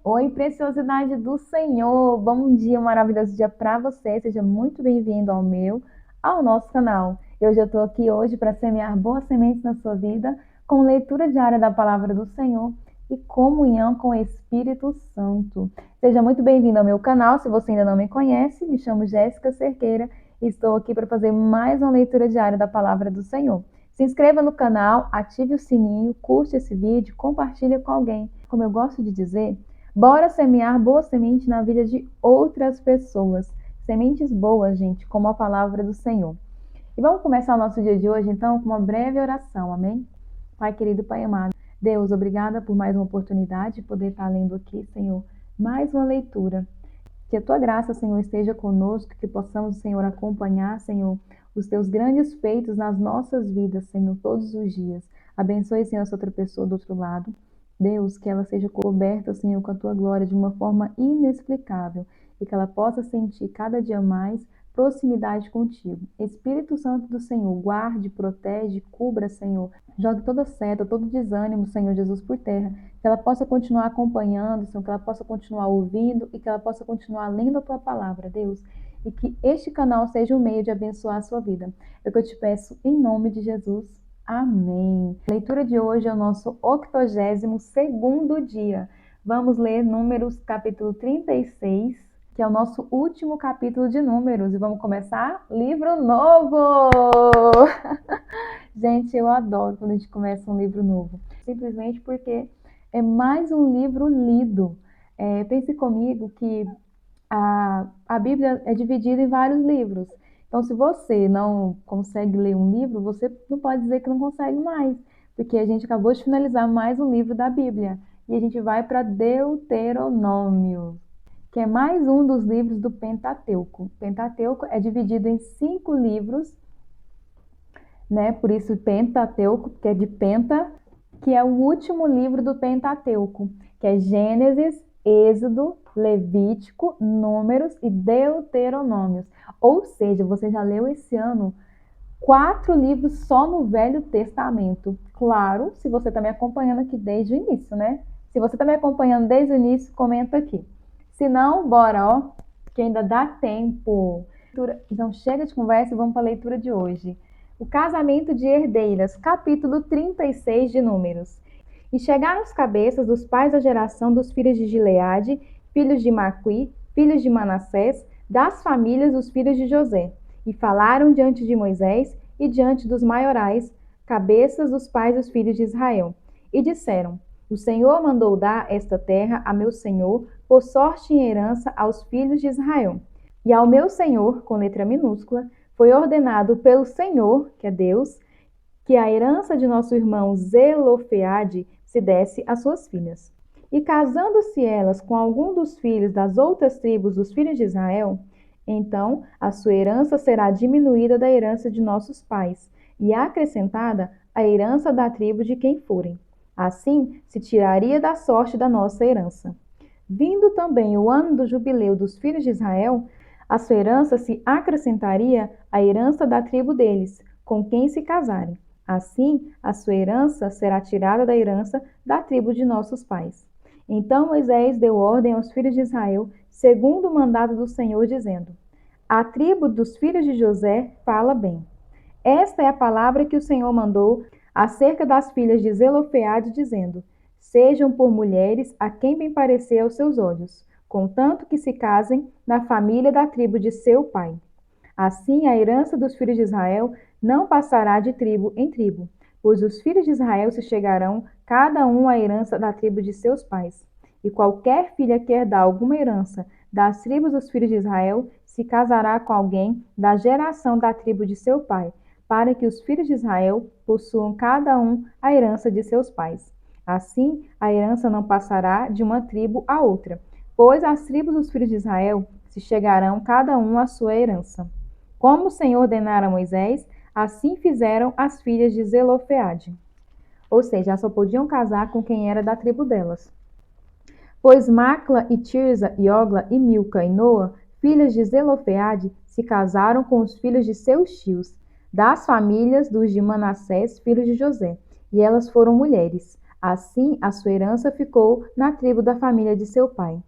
Oi, preciosidade do Senhor! Bom dia, um maravilhoso dia para você. Seja muito bem-vindo ao nosso canal. Eu já estou aqui hoje para semear boas sementes na sua vida, com leitura diária da palavra do Senhor e comunhão com o Espírito Santo. Seja muito bem-vindo ao meu canal. Se você ainda não me conhece, me chamo Jéssica Cerqueira e estou aqui para fazer mais uma leitura diária da palavra do Senhor. Se inscreva no canal, ative o sininho, curte esse vídeo, compartilhe com alguém. Como eu gosto de dizer, bora semear boa semente na vida de outras pessoas. Sementes boas, gente, como a palavra do Senhor. E vamos começar o nosso dia de hoje, então, com uma breve oração, amém? Pai querido, Pai amado, Deus, obrigada por mais uma oportunidade de poder estar lendo aqui, Senhor, mais uma leitura. Que a Tua graça, Senhor, esteja conosco, que possamos, Senhor, acompanhar, Senhor, os Teus grandes feitos nas nossas vidas, Senhor, todos os dias. Abençoe, Senhor, essa outra pessoa do outro lado. Deus, que ela seja coberta, Senhor, com a Tua glória de uma forma inexplicável e que ela possa sentir cada dia mais proximidade contigo. Espírito Santo do Senhor, guarde, protege, cubra, Senhor. Jogue toda seta, todo desânimo, Senhor Jesus, por terra. Que ela possa continuar acompanhando, Senhor, que ela possa continuar ouvindo e que ela possa continuar lendo a Tua palavra, Deus. E que este canal seja um meio de abençoar a sua vida. É o que eu te peço em nome de Jesus. Amém. A leitura de hoje é o nosso 82º dia. Vamos ler Números capítulo 36, que é o nosso último capítulo de Números. E vamos começar livro novo! Gente, eu adoro quando a gente começa um livro novo. Simplesmente porque é mais um livro lido. Pense comigo que a Bíblia é dividida em vários livros. Então, se você não consegue ler um livro, você não pode dizer que não consegue mais, porque a gente acabou de finalizar mais um livro da Bíblia. E a gente vai para Deuteronômio, que é mais um dos livros do Pentateuco. O Pentateuco é dividido em 5 livros, né? Por isso Pentateuco, que é de Penta, que é o último livro do Pentateuco, que é Gênesis, Êxodo, Levítico, Números e Deuteronômios. Ou seja, você já leu esse ano 4 livros só no Velho Testamento. Claro, se você está me acompanhando aqui desde o início, né? Se você está me acompanhando desde o início, comenta aqui. Se não, bora, ó, que ainda dá tempo. Então chega de conversa e vamos para a leitura de hoje. O casamento de herdeiras, capítulo 36 de Números. E chegaram os cabeças dos pais da geração dos filhos de Gileade, filhos de Maqui, filhos de Manassés, das famílias dos filhos de José. E falaram diante de Moisés e diante dos maiorais, cabeças dos pais dos filhos de Israel. E disseram: O Senhor mandou dar esta terra a meu senhor, por sorte em herança aos filhos de Israel. E ao meu senhor, com letra minúscula, foi ordenado pelo Senhor, que é Deus, que a herança de nosso irmão Zelofeade se desse às suas filhas. E casando-se elas com algum dos filhos das outras tribos dos filhos de Israel, então a sua herança será diminuída da herança de nossos pais, e acrescentada a herança da tribo de quem forem. Assim se tiraria da sorte da nossa herança. Vindo também o ano do jubileu dos filhos de Israel, a sua herança se acrescentaria à herança da tribo deles, com quem se casarem. Assim, a sua herança será tirada da herança da tribo de nossos pais. Então Moisés deu ordem aos filhos de Israel, segundo o mandado do Senhor, dizendo: A tribo dos filhos de José fala bem. Esta é a palavra que o Senhor mandou acerca das filhas de Zelofeade, dizendo: Sejam por mulheres a quem bem parecer aos seus olhos, contanto que se casem na família da tribo de seu pai. Assim, a herança dos filhos de Israel não passará de tribo em tribo, pois os filhos de Israel se chegarão, cada um à herança da tribo de seus pais. E qualquer filha que herdar alguma herança das tribos dos filhos de Israel se casará com alguém da geração da tribo de seu pai, para que os filhos de Israel possuam cada um a herança de seus pais. Assim, a herança não passará de uma tribo a outra, pois as tribos dos filhos de Israel se chegarão cada um à sua herança. Como o Senhor ordenara a Moisés, assim fizeram as filhas de Zelofeade. Ou seja, elas só podiam casar com quem era da tribo delas. Pois Macla e Tirza e Ogla e Milca e Noa, filhas de Zelofeade, se casaram com os filhos de seus tios, das famílias dos de Manassés, filhos de José, e elas foram mulheres. Assim, a sua herança ficou na tribo da família de seu pai.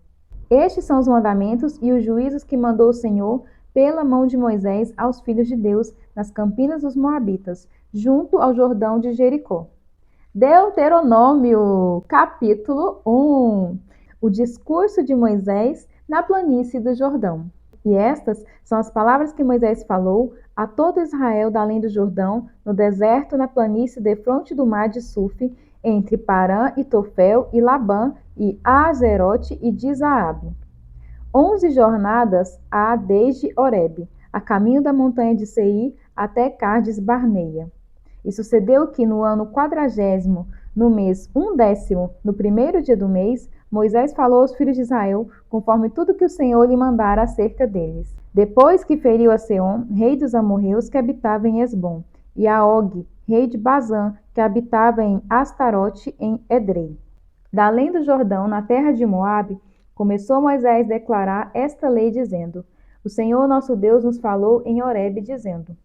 Estes são os mandamentos e os juízos que mandou o Senhor pela mão de Moisés aos filhos de Deus nas campinas dos Moabitas, junto ao Jordão de Jericó. Deuteronômio, capítulo 1. O discurso de Moisés na planície do Jordão. E estas são as palavras que Moisés falou a todo Israel da além do Jordão, no deserto, na planície defronte do mar de Suf, entre Parã e Tofel e Labã e Azerote e Dizaabe. 11 jornadas há desde Horebe, a caminho da montanha de Seir até Cádiz Barneia. E sucedeu que no ano 40º, no mês 1º, no primeiro dia do mês, Moisés falou aos filhos de Israel, conforme tudo que o Senhor lhe mandara acerca deles. Depois que feriu a Seom, rei dos amorreus, que habitava em Esbom, e a Og, rei de Bazã, que habitava em Astarote, em Edrei. Da além do Jordão, na terra de Moabe, começou Moisés a declarar esta lei, dizendo: O Senhor nosso Deus nos falou em Horebe, dizendo: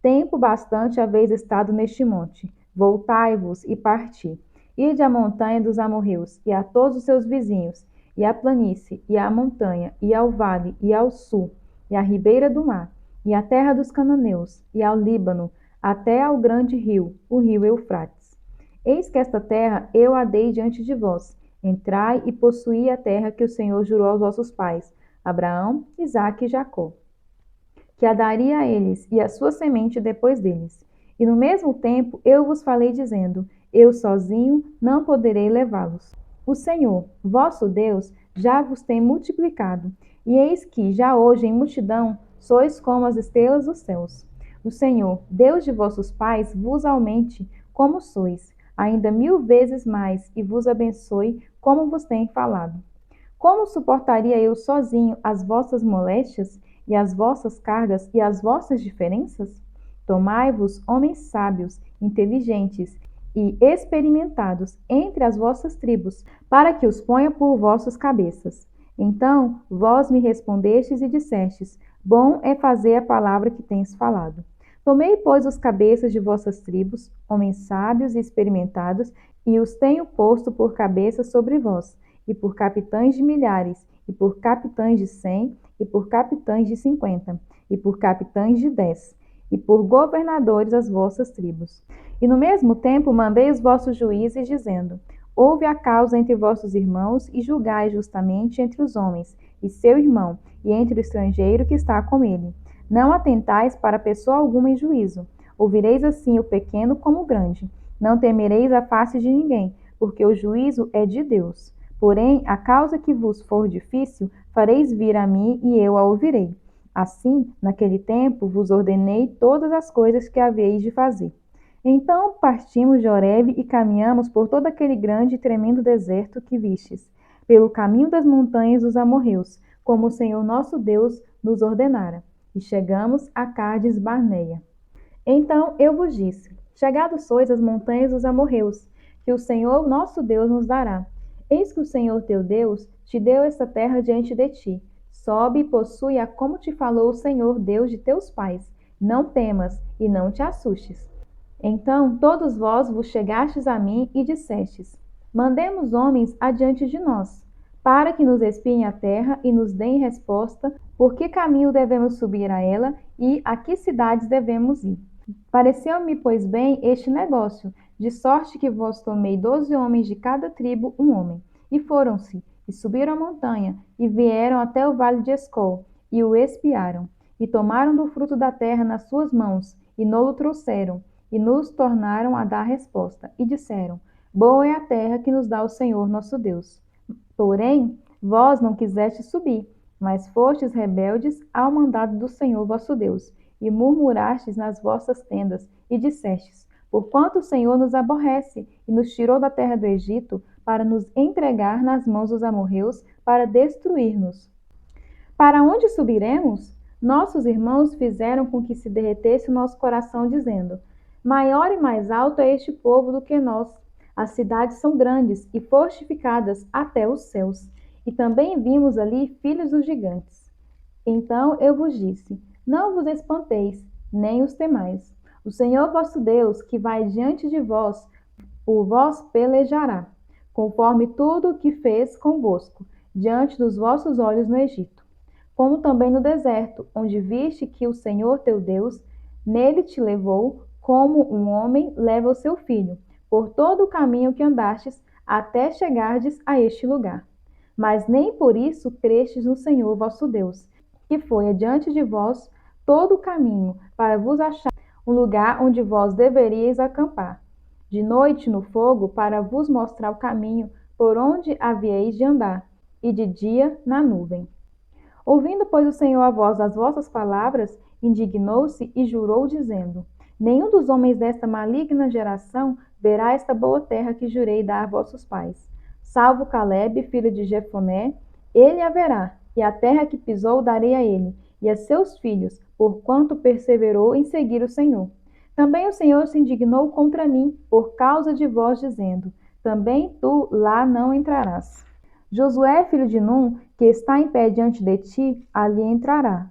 Tempo bastante haveis estado neste monte. Voltai-vos e parti. Ide à montanha dos amorreus, e a todos os seus vizinhos, e à planície, e à montanha, e ao vale, e ao sul, e à ribeira do mar, e à terra dos cananeus, e ao Líbano, até ao grande rio, o rio Eufrates. Eis que esta terra eu a dei diante de vós. Entrai e possuí a terra que o Senhor jurou aos vossos pais, Abraão, Isaque e Jacó, que a daria a eles e a sua semente depois deles. E no mesmo tempo eu vos falei dizendo: Eu sozinho não poderei levá-los. O Senhor, vosso Deus, já vos tem multiplicado, e eis que já hoje em multidão sois como as estrelas dos céus. O Senhor, Deus de vossos pais, vos aumente como sois, ainda 1000 vezes mais, e vos abençoe como vos tem falado. Como suportaria eu sozinho as vossas moléstias, e as vossas cargas e as vossas diferenças? Tomai-vos homens sábios, inteligentes e experimentados entre as vossas tribos, para que os ponha por vossos cabeças. Então vós me respondestes e dissestes: Bom é fazer a palavra que tens falado. Tomei, pois, os cabeças de vossas tribos, homens sábios e experimentados, e os tenho posto por cabeças sobre vós, e por capitães de milhares, e por capitães de 100, e por capitães de 50, e por capitães de 10, e por governadores as vossas tribos. E no mesmo tempo mandei os vossos juízes, dizendo: Ouve a causa entre vossos irmãos, e julgai justamente entre os homens, e seu irmão, e entre o estrangeiro que está com ele. Não atentais para pessoa alguma em juízo. Ouvireis assim o pequeno como o grande. Não temereis a face de ninguém, porque o juízo é de Deus. Porém, a causa que vos for difícil, fareis vir a mim, e eu a ouvirei. Assim, naquele tempo, vos ordenei todas as coisas que haveis de fazer. Então partimos de Horebe e caminhamos por todo aquele grande e tremendo deserto que vistes, pelo caminho das montanhas dos amorreus, como o Senhor nosso Deus nos ordenara. E chegamos a Cádiz Barneia. Então eu vos disse: Chegados sois às montanhas dos amorreus, que o Senhor nosso Deus nos dará. Eis que o Senhor teu Deus te deu esta terra diante de ti. Sobe e possui-a como te falou o Senhor Deus de teus pais. Não temas e não te assustes. Então todos vós vos chegastes a mim e dissestes: Mandemos homens adiante de nós, para que nos espiem a terra e nos deem resposta, por que caminho devemos subir a ela e a que cidades devemos ir. Pareceu-me, pois bem, este negócio, de sorte que vos tomei 12 homens de cada tribo, um homem. E foram-se, e subiram a montanha, e vieram até o vale de Escol, e o espiaram. E tomaram do fruto da terra nas suas mãos, e no-lo trouxeram, e nos tornaram a dar resposta. E disseram: Boa é a terra que nos dá o Senhor nosso Deus. Porém, vós não quisestes subir, mas fostes rebeldes ao mandado do Senhor vosso Deus, e murmurastes nas vossas tendas, e dissestes: Porquanto o Senhor nos aborrece, e nos tirou da terra do Egito, para nos entregar nas mãos dos amorreus, para destruir-nos. Para onde subiremos? Nossos irmãos fizeram com que se derretesse o nosso coração, dizendo: Maior e mais alto é este povo do que nós. As cidades são grandes e fortificadas até os céus. E também vimos ali filhos dos gigantes. Então eu vos disse: Não vos espanteis, nem os temais. O Senhor vosso Deus, que vai diante de vós, por vós pelejará, conforme tudo o que fez convosco, diante dos vossos olhos no Egito. Como também no deserto, onde viste que o Senhor teu Deus nele te levou, como um homem leva o seu filho, por todo o caminho que andastes, até chegardes a este lugar. Mas nem por isso crestes no Senhor vosso Deus, que foi adiante de vós todo o caminho, para vos achar um lugar onde vós deveríeis acampar. De noite no fogo, para vos mostrar o caminho por onde havíeis de andar, e de dia na nuvem. Ouvindo, pois, o Senhor a voz das vossas palavras, indignou-se e jurou, dizendo: Nenhum dos homens desta maligna geração verá esta boa terra que jurei dar a vossos pais. Salvo Calebe, filho de Jefoné, ele a verá, e a terra que pisou darei a ele, e a seus filhos, porquanto perseverou em seguir o Senhor. Também o Senhor se indignou contra mim, por causa de vós, dizendo: Também tu lá não entrarás. Josué, filho de Num, que está em pé diante de ti, ali entrará.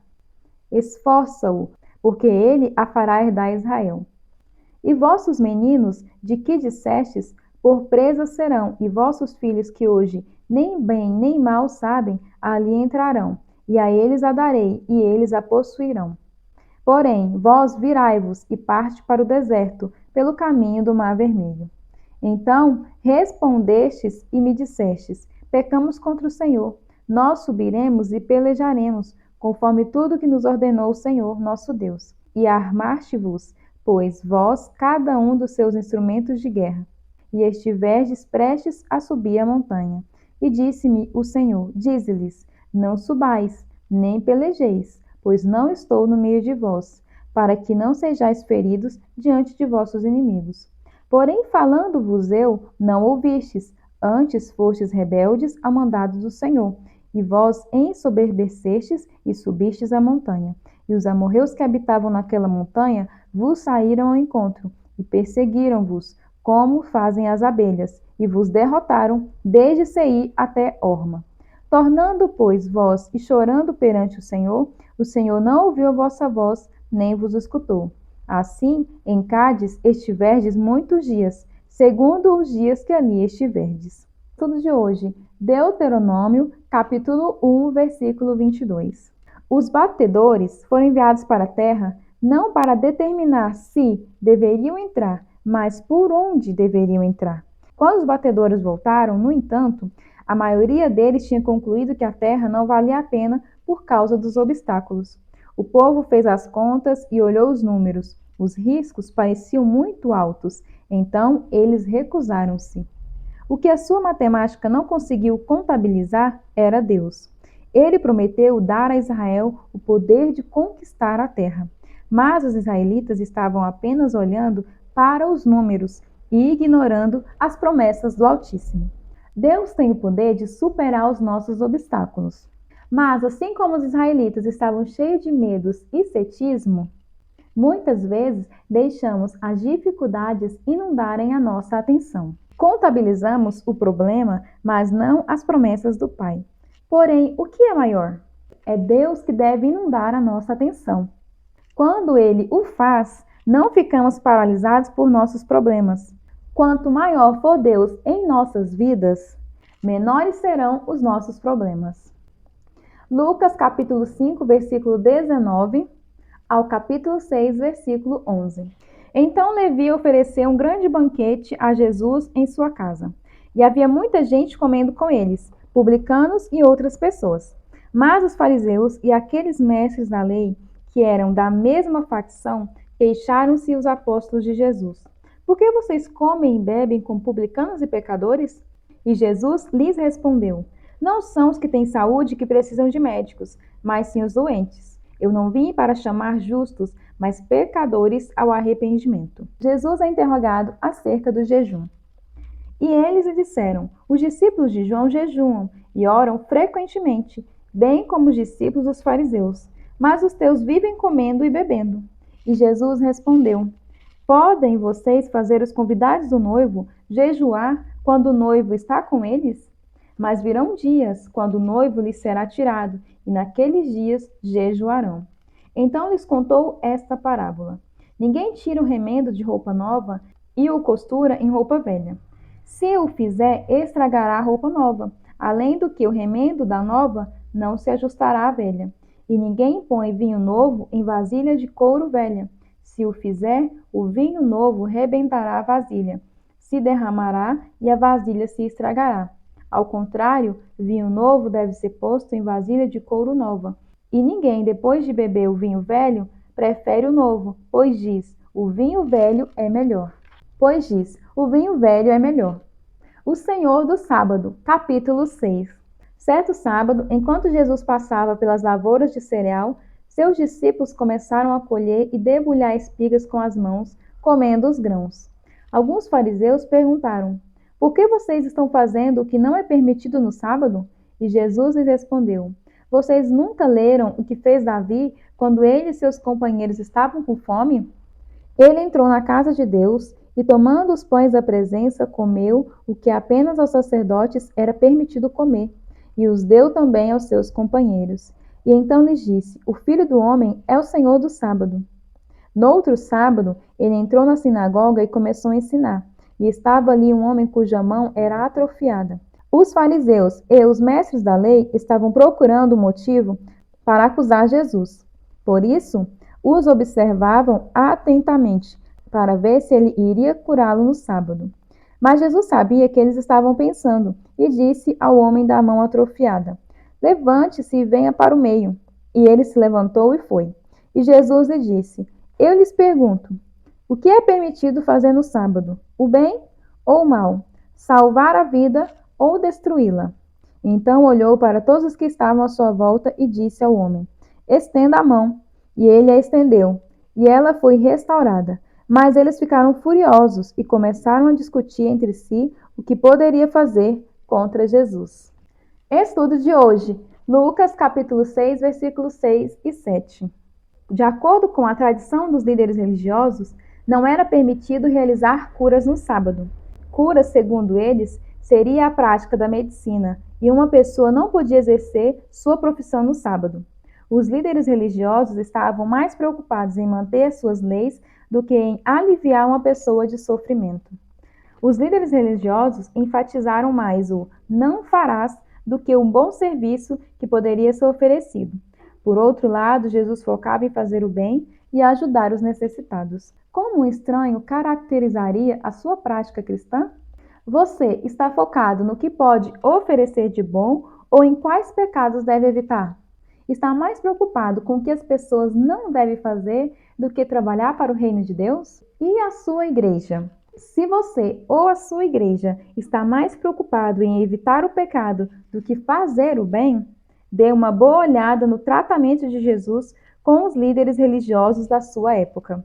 Esforça-o, porque ele a fará herdar Israel. E vossos meninos, de que dissestes, por presas serão, e vossos filhos que hoje nem bem nem mal sabem, ali entrarão, e a eles a darei, e eles a possuirão. Porém, vós virai-vos e parte para o deserto, pelo caminho do Mar Vermelho. Então respondestes e me dissestes: Pecamos contra o Senhor. Nós subiremos e pelejaremos, conforme tudo que nos ordenou o Senhor, nosso Deus. E armaste-vos, pois, vós, cada um dos seus instrumentos de guerra, e estiverdes prestes a subir a montanha. E disse-me o Senhor: Dize-lhes: Não subais, nem pelejeis, pois não estou no meio de vós, para que não sejais feridos diante de vossos inimigos. Porém, falando-vos eu, não ouvistes, antes fostes rebeldes ao mandado do Senhor, e vós ensoberbecestes e subistes a montanha. E os amorreus que habitavam naquela montanha vos saíram ao encontro, e perseguiram-vos, como fazem as abelhas, e vos derrotaram, desde Seir até Horma. Tornando, pois, vós e chorando perante o Senhor não ouviu a vossa voz, nem vos escutou. Assim, em Cádiz estiverdes muitos dias, segundo os dias que ali estiverdes. Estudo de hoje, Deuteronômio, capítulo 1, versículo 22. Os batedores foram enviados para a terra não para determinar se deveriam entrar, mas por onde deveriam entrar. Quando os batedores voltaram, no entanto, a maioria deles tinha concluído que a terra não valia a pena por causa dos obstáculos. O povo fez as contas e olhou os números. Os riscos pareciam muito altos, então eles recusaram-se. O que a sua matemática não conseguiu contabilizar era Deus. Ele prometeu dar a Israel o poder de conquistar a terra. Mas os israelitas estavam apenas olhando para os números e ignorando as promessas do Altíssimo. Deus tem o poder de superar os nossos obstáculos. Mas, assim como os israelitas estavam cheios de medos e ceticismo, muitas vezes deixamos as dificuldades inundarem a nossa atenção. Contabilizamos o problema, mas não as promessas do Pai. Porém, o que é maior? É Deus que deve inundar a nossa atenção. Quando Ele o faz, não ficamos paralisados por nossos problemas. Quanto maior for Deus em nossas vidas, menores serão os nossos problemas. Lucas capítulo 5, versículo 19 ao capítulo 6, versículo 11. Então Levi ofereceu um grande banquete a Jesus em sua casa, e havia muita gente comendo com eles, publicanos e outras pessoas. Mas os fariseus e aqueles mestres da lei, que eram da mesma facção, queixaram-se os apóstolos de Jesus. Por que vocês comem e bebem com publicanos e pecadores? E Jesus lhes respondeu: Não são os que têm saúde que precisam de médicos, mas sim os doentes. Eu não vim para chamar justos, mas pecadores ao arrependimento. Jesus é interrogado acerca do jejum. E eles lhe disseram: Os discípulos de João jejuam e oram frequentemente, bem como os discípulos dos fariseus. Mas os teus vivem comendo e bebendo. E Jesus respondeu: Podem vocês fazer os convidados do noivo jejuar quando o noivo está com eles? Mas virão dias quando o noivo lhes será tirado, e naqueles dias jejuarão. Então lhes contou esta parábola: Ninguém tira o remendo de roupa nova e o costura em roupa velha. Se o fizer, estragará a roupa nova, além do que o remendo da nova não se ajustará à velha. E ninguém põe vinho novo em vasilha de couro velha. Se o fizer, o vinho novo rebentará a vasilha, se derramará e a vasilha se estragará. Ao contrário, vinho novo deve ser posto em vasilha de couro nova. E ninguém, depois de beber o vinho velho, prefere o novo, pois diz, o vinho velho é melhor. O Senhor do Sábado, capítulo 6. Certo sábado, enquanto Jesus passava pelas lavouras de cereal, seus discípulos começaram a colher e debulhar espigas com as mãos, comendo os grãos. Alguns fariseus perguntaram: Por que vocês estão fazendo o que não é permitido no sábado? E Jesus lhes respondeu: Vocês nunca leram o que fez Davi quando ele e seus companheiros estavam com fome? Ele entrou na casa de Deus e, tomando os pães da presença, comeu o que apenas aos sacerdotes era permitido comer, e os deu também aos seus companheiros. E então lhes disse: O Filho do Homem é o Senhor do sábado. No outro sábado, ele entrou na sinagoga e começou a ensinar. E estava ali um homem cuja mão era atrofiada. Os fariseus e os mestres da lei estavam procurando um motivo para acusar Jesus. Por isso, os observavam atentamente, para ver se ele iria curá-lo no sábado. Mas Jesus sabia que eles estavam pensando, e disse ao homem da mão atrofiada: Levante-se e venha para o meio. E ele se levantou e foi. E Jesus lhe disse: Eu lhes pergunto, o que é permitido fazer no sábado? O bem ou o mal? Salvar a vida ou destruí-la? Então olhou para todos os que estavam à sua volta e disse ao homem: Estenda a mão. E ele a estendeu, e ela foi restaurada. Mas eles ficaram furiosos e começaram a discutir entre si o que poderia fazer contra Jesus. Estudo de hoje, Lucas capítulo 6, versículos 6 e 7. De acordo com a tradição dos líderes religiosos, não era permitido realizar curas no sábado. Cura, segundo eles, seria a prática da medicina, e uma pessoa não podia exercer sua profissão no sábado. Os líderes religiosos estavam mais preocupados em manter suas leis do que em aliviar uma pessoa de sofrimento. Os líderes religiosos enfatizaram mais o não farás do que um bom serviço que poderia ser oferecido. Por outro lado, Jesus focava em fazer o bem e ajudar os necessitados. Como um estranho caracterizaria a sua prática cristã? Você está focado no que pode oferecer de bom ou em quais pecados deve evitar? Está mais preocupado com o que as pessoas não devem fazer do que trabalhar para o reino de Deus? E a sua igreja? Se você ou a sua igreja está mais preocupado em evitar o pecado do que fazer o bem, dê uma boa olhada no tratamento de Jesus com os líderes religiosos da sua época.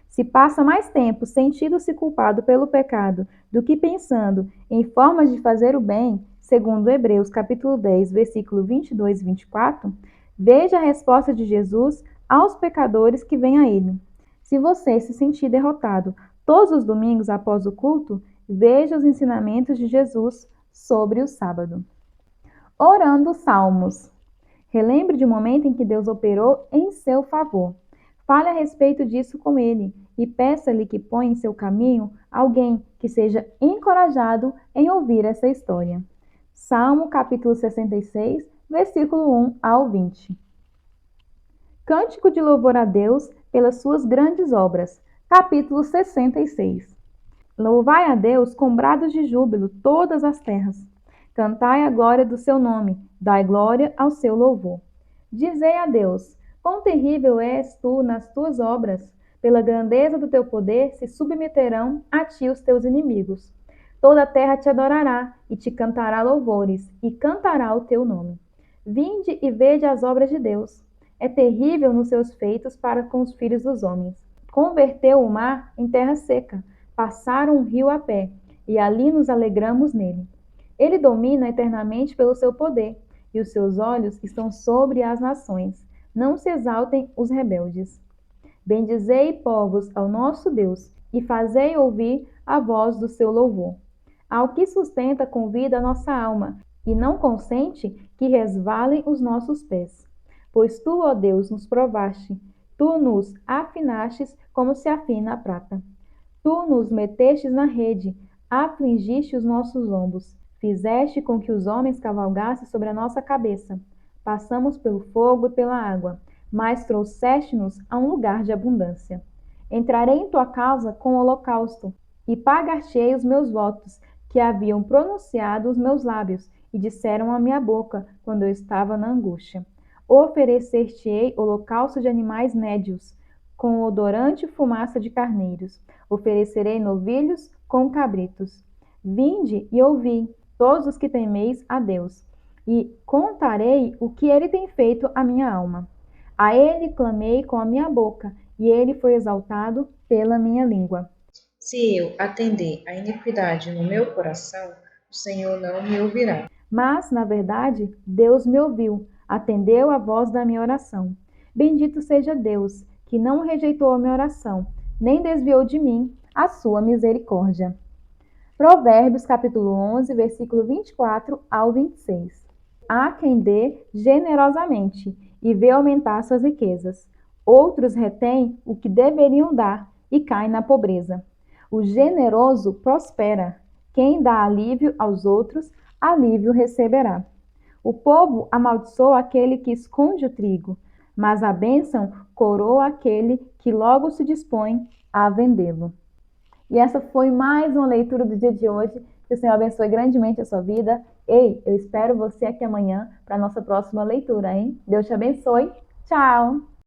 Se passa mais tempo sentindo-se culpado pelo pecado do que pensando em formas de fazer o bem, segundo Hebreus capítulo 10, versículo 22 e 24, veja a resposta de Jesus aos pecadores que vêm a ele. Se você se sentir derrotado todos os domingos após o culto, veja os ensinamentos de Jesus sobre o sábado. Orando salmos. Relembre de um momento em que Deus operou em seu favor. Fale a respeito disso com ele e peça-lhe que ponha em seu caminho alguém que seja encorajado em ouvir essa história. Salmo capítulo 66, versículo 1 ao 20. Cântico de louvor a Deus pelas suas grandes obras. Capítulo 66. Louvai a Deus com brados de júbilo todas as terras. Cantai a glória do seu nome, dai glória ao seu louvor. Dizei a Deus, quão terrível és tu nas tuas obras, pela grandeza do teu poder se submeterão a ti os teus inimigos. Toda a terra te adorará e te cantará louvores, e cantará o teu nome. Vinde e vede as obras de Deus. É terrível nos seus feitos para com os filhos dos homens. Converteu o mar em terra seca, passaram um rio a pé, e ali nos alegramos nele. Ele domina eternamente pelo seu poder, e os seus olhos estão sobre as nações. Não se exaltem os rebeldes. Bendizei, povos, ao nosso Deus, e fazei ouvir a voz do seu louvor. Ao que sustenta com vida a nossa alma, e não consente que resvalem os nossos pés. Pois tu, ó Deus, nos provaste, tu nos afinastes como se afina a prata. Tu nos metestes na rede, afligiste os nossos lombos, fizeste com que os homens cavalgassem sobre a nossa cabeça. Passamos pelo fogo e pela água, mas trouxeste-nos a um lugar de abundância. Entrarei em tua casa com holocausto, e pagar-te-ei os meus votos, que haviam pronunciado os meus lábios, e disseram a minha boca, quando eu estava na angústia. Oferecer-te-ei holocausto de animais médios, com odorante fumaça de carneiros. Oferecerei novilhos com cabritos. Vinde e ouvi, todos os que temeis a Deus, e contarei o que ele tem feito à minha alma. A ele clamei com a minha boca, e ele foi exaltado pela minha língua. Se eu atender à iniquidade no meu coração, o Senhor não me ouvirá. Mas, na verdade, Deus me ouviu, atendeu a voz da minha oração. Bendito seja Deus, que não rejeitou a minha oração, nem desviou de mim a sua misericórdia. Provérbios capítulo 11, versículo 24 ao 26. Há quem dê generosamente e vê aumentar suas riquezas. Outros retêm o que deveriam dar e caem na pobreza. O generoso prospera. Quem dá alívio aos outros, alívio receberá. O povo amaldiçoa aquele que esconde o trigo, mas a bênção coroa aquele que logo se dispõe a vendê-lo. E essa foi mais uma leitura do dia de hoje. Que o Senhor abençoe grandemente a sua vida. Ei, eu espero você aqui amanhã para a nossa próxima leitura, hein? Deus te abençoe. Tchau!